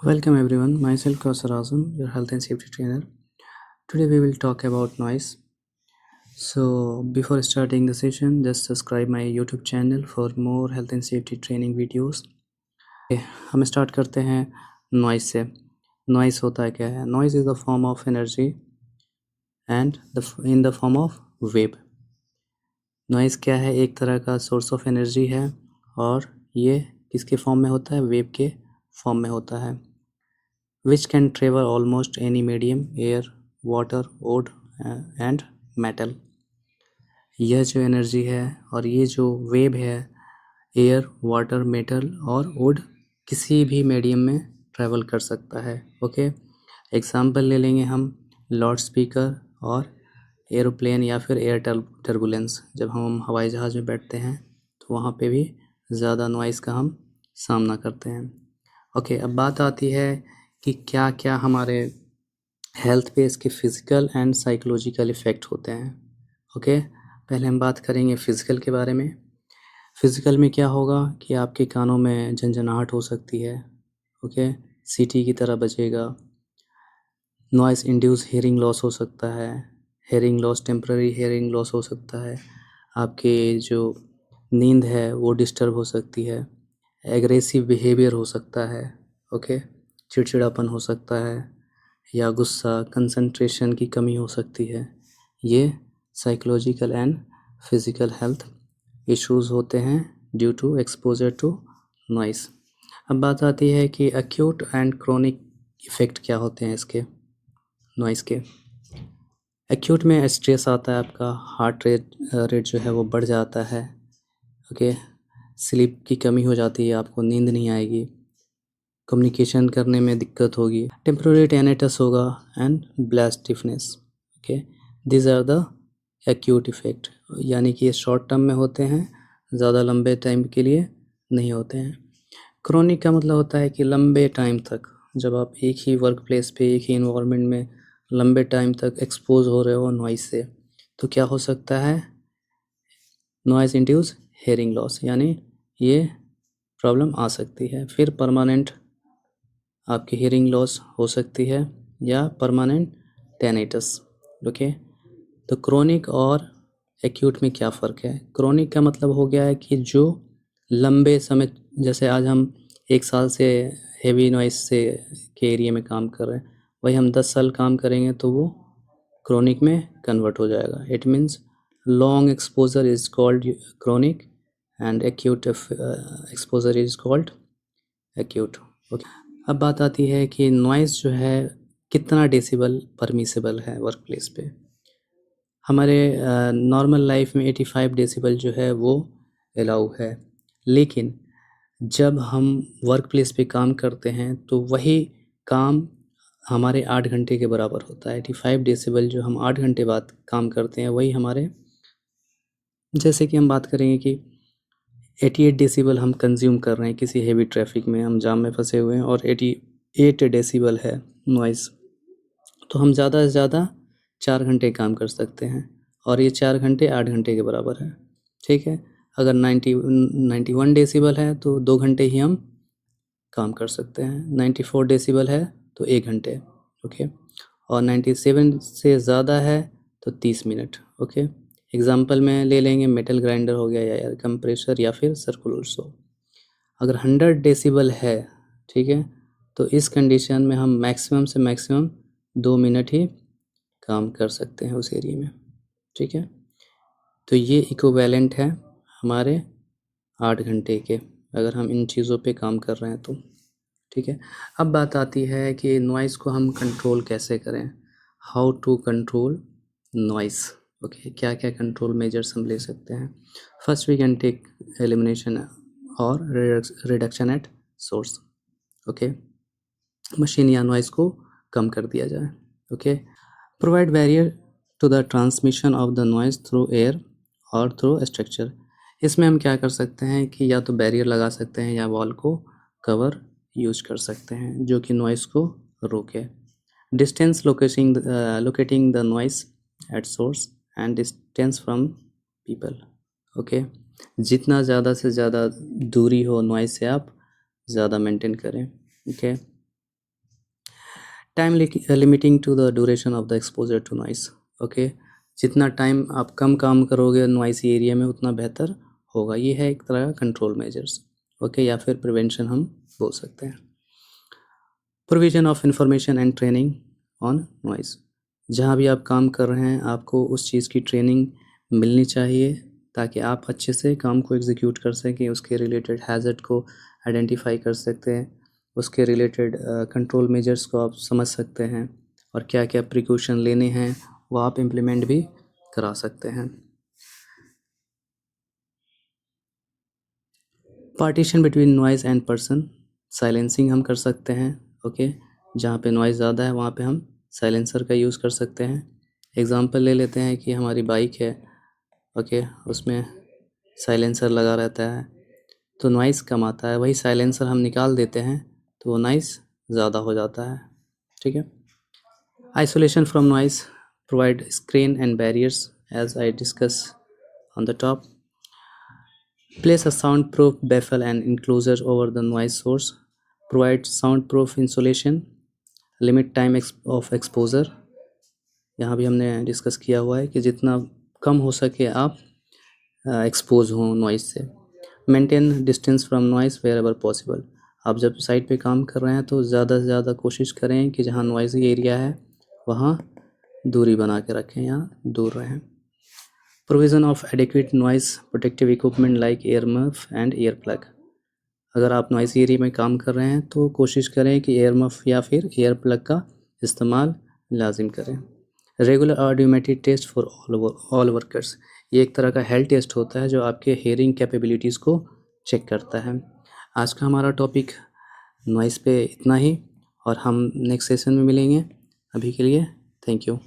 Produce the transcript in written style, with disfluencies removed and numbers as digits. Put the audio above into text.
Welcome everyone, myself Kausar Azam, your health and safety trainer. Today we will talk about noise. So before starting the session, just subscribe my YouTube channel for more health and safety training videos. हम start करते हैं noise से। Noise होता क्या है? Noise is the form of energy and in the form of wave. Noise क्या है? एक तरह का सोर्स ऑफ एनर्जी है और ये किसके फॉर्म में होता है? वेव के फॉर्म में होता है। Which can travel almost any medium, air, water, wood and metal। यह जो एनर्जी है और ये जो वेव है, एयर, वाटर, मेटल और वुड किसी भी मीडियम में ट्रैवल कर सकता है। ओके, एग्जांपल ले लेंगे हम लाउड स्पीकर और एरोप्लेन या फिर एयर टर्बुलेंस। जब हम हवाई जहाज़ में बैठते हैं तो वहाँ पे भी ज़्यादा नॉइज़ का हम सामना करते हैं। ओके, अब बात आती है कि क्या क्या हमारे हेल्थ पे इसके फिज़िकल एंड साइकोलॉजिकल इफ़ेक्ट होते हैं। ओके, पहले हम बात करेंगे फ़िज़िकल के बारे में। फ़िज़िकल में क्या होगा कि आपके कानों में झनझनाहट हो सकती है। ओके, सीटी की तरह बजेगा। नॉइज़ इंड्यूस हियरिंग लॉस हो सकता है। Hearing loss, temporary hearing loss हो सकता है। आपके जो नींद है वो डिस्टर्ब हो सकती है। एग्रेसिव बिहेवियर हो सकता है। ओके, चिड़चिड़ापन हो सकता है या गुस्सा, कंसंट्रेशन की कमी हो सकती है। ये psychological and physical health issues होते हैं due to exposure to noise. अब बात आती है कि एक्यूट एंड क्रोनिक इफ़ेक्ट क्या होते हैं इसके नॉइस के। एक्यूट में स्ट्रेस आता है, आपका हार्ट रेट जो है वो बढ़ जाता है। ओके, स्लीप की कमी हो जाती है, आपको नींद नहीं आएगी, कम्युनिकेशन करने में दिक्कत होगी, टेम्पररी टेनिटस होगा and black stiffness. Okay, this are the acute effect, यानी कि ये शॉर्ट टर्म में होते हैं, ज़्यादा लंबे टाइम के लिए नहीं होते हैं। क्रोनिक का मतलब होता है कि लंबे टाइम तक, जब आप एक ही वर्क प्लेस पे, एक ही इन्वायरमेंट में लंबे टाइम तक एक्सपोज हो रहे हो नॉइज़ से, तो क्या हो सकता है? नॉइज़ इंड्यूस हेयरिंग लॉस, यानी ये प्रॉब्लम आ सकती है। फिर परमानेंट आपकी हियरिंग लॉस हो सकती है या परमानेंट टेनिटस। ओके, तो क्रोनिक और एक्यूट में क्या फ़र्क है? क्रोनिक का मतलब हो गया है कि जो लंबे समय, जैसे आज हम 1 साल से हेवी नॉइज़ से के एरिया में काम कर रहे हैं, वही हम 10 साल काम करेंगे तो वो क्रोनिक में कन्वर्ट हो जाएगा। It means long exposure is called chronic and acute exposure is called acute. Okay, अब बात आती है कि नॉइज़ जो है कितना डेसिबल परमिसिबल है वर्क प्लेस पे। हमारे नॉर्मल लाइफ में 85 डेसिबल जो है वो अलाउ है, लेकिन जब हम वर्क प्लेस पे काम करते हैं तो वही काम हमारे 8 घंटे के बराबर होता है। 85 डेसिबल जो हम 8 घंटे बाद काम करते हैं वही हमारे, जैसे कि हम बात करेंगे कि 88 डेसिबल हम कंज्यूम कर रहे हैं किसी हेवी ट्रैफिक में, हम जाम में फंसे हुए हैं और 88 डेसिबल है नॉइज़, तो हम ज़्यादा से ज़्यादा 4 घंटे काम कर सकते हैं और ये 4 घंटे 8 घंटे के बराबर है। ठीक है, अगर 91 डेसिबल है तो 2 घंटे ही हम काम कर सकते हैं। 94 डेसिबल है तो 1 घंटे। ओके, और 97 से ज़्यादा है तो 30 मिनट। ओके, एग्जांपल में ले लेंगे मेटल ग्राइंडर हो गया या एयर कंप्रेसर या फिर सर्कुलर सो। अगर 100 डेसिबल है, ठीक है, तो इस कंडीशन में हम मैक्सिमम से मैक्सिमम 2 मिनट ही काम कर सकते हैं उस एरिया में। ठीक है, तो ये इक्विवेलेंट है हमारे 8 घंटे के, अगर हम इन चीज़ों पे काम कर रहे हैं तो। ठीक है, अब बात आती है कि नॉइज़ को हम कंट्रोल कैसे करें, how to control noise. Okay, क्या क्या कंट्रोल मेजर्स हम ले सकते हैं। First we can take elimination और reduction at source. Okay, machine या नॉइज़ को कम कर दिया जाए। Okay, provide barrier to the transmission of the noise through air और थ्रू स्ट्रक्चर। इसमें हम क्या कर सकते हैं कि या तो बैरियर लगा सकते हैं या वॉल को कवर यूज कर सकते हैं जो कि नॉइज़ को रोके। Distance locating the noise at source and distance from people. Okay, जितना ज़्यादा से ज़्यादा दूरी हो नॉइज़ से आप ज़्यादा मेंटेन करें। Okay, time limiting to the duration of the exposure to noise. Okay, जितना टाइम आप कम काम करोगे नॉइसी एरिया में उतना बेहतर होगा। ये है एक तरह का कंट्रोल मेजर्स। ओके, या फिर प्रिवेंशन हम बोल सकते हैं। Provision of information and training on noise. जहाँ भी आप काम कर रहे हैं आपको उस चीज़ की ट्रेनिंग मिलनी चाहिए ताकि आप अच्छे से काम को एग्जीक्यूट कर सकें, उसके रिलेटेड हैज़र्ड को आइडेंटिफाई कर सकते हैं, उसके रिलेटेड कंट्रोल मेजर्स को आप समझ सकते हैं और क्या क्या प्रिकॉशन लेने हैं वो आप इम्प्लीमेंट भी करा सकते हैं। Partition between noise and person, silencing हम कर सकते हैं। ओके, जहाँ पे नॉइज़ ज़्यादा है वहाँ पे हम साइलेंसर का यूज़ कर सकते हैं। एग्ज़ाम्पल ले लेते हैं कि हमारी बाइक है, ओके, उसमें साइलेंसर लगा रहता है तो नॉइज़ कम आता है, वही साइलेंसर हम निकाल देते हैं तो वो नॉइज़ ज़्यादा हो जाता है। ठीक है। Isolation from noise, provide screen and barriers as I discuss on the top. Place a soundproof baffle and enclosure over the noise source. Provide soundproof insulation. Limit time of exposure. यहाँ भी हमने discuss किया हुआ है कि जितना कम हो सके आप एक्सपोज हों नॉइज़ से। Maintain distance from noise wherever possible. आप जब साइट पे काम कर रहे हैं तो ज़्यादा से ज़्यादा कोशिश करें कि जहाँ नॉइज़ी एरिया है वहाँ दूरी बना के रखें या दूर रहें। Provision of adequate noise protective equipment like air muff and ear plug. अगर आप नॉइज़ी एरिया में काम कर रहे हैं तो कोशिश करें कि एयर मफ या फिर ईयर प्लग का इस्तेमाल लाजिम करें। Regular audiometry test for all workers, ये एक तरह का हेल्थ टेस्ट होता है जो आपके हेयरिंग कैपेबिलिटीज़ को चेक करता है। आज का हमारा टॉपिक नॉइज़ पे इतना ही और हम नेक्स्ट सेशन में मिलेंगे। अभी के लिए थैंक यू।